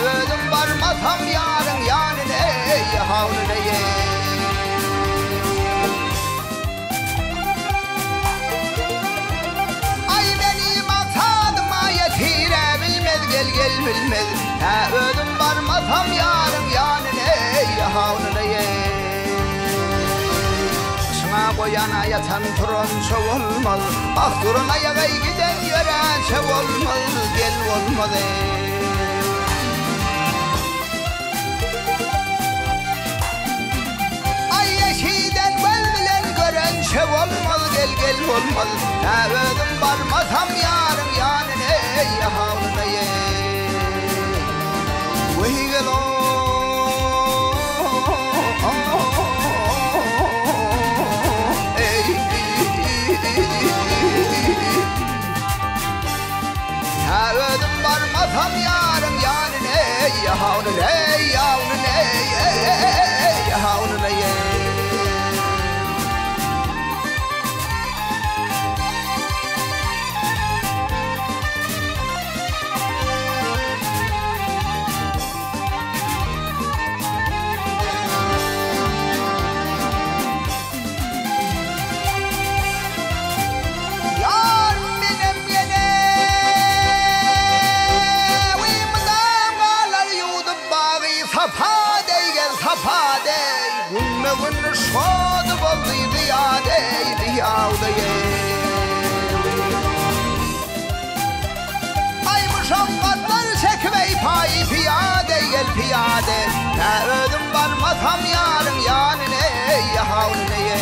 ödüm varmasam yarın yanine havluneye. Ay beni maksadıma yetirebilmez, gel bilmez. Ödüm varmasam yarın yanine havluneye. Şuna koyana yatan turan çöv olmaz, ah durun ayağa giden yöre çöv olmaz, gel olmaz. Ay yeşiden velvilen gören çöv olmaz, gel olmaz. Ödüm varmasam yarın yanine havluneye. Vay gel o ödüm varmasam yarın yanine havluneye, havluneye, havluneye. Gün şad oldu diyade diyade. Ay muşakkatlar çekmey pay piyade gel piyade. Ödüm varmasam yarın yanine havluneye.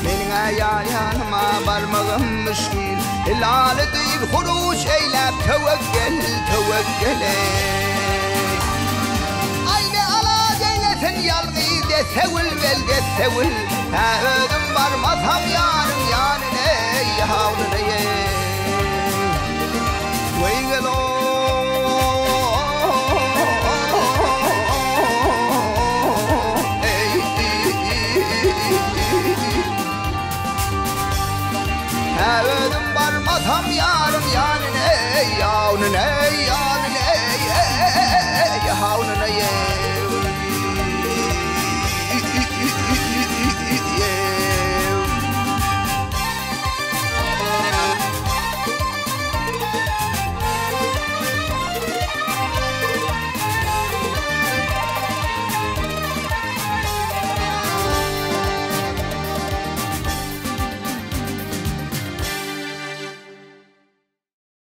Benim yanıma varmağım müşkil, hilal deyip huruç eylep tevekkele. Yalgı desevil vel desevil. Ödüm varmasam yarın yanine havluneye.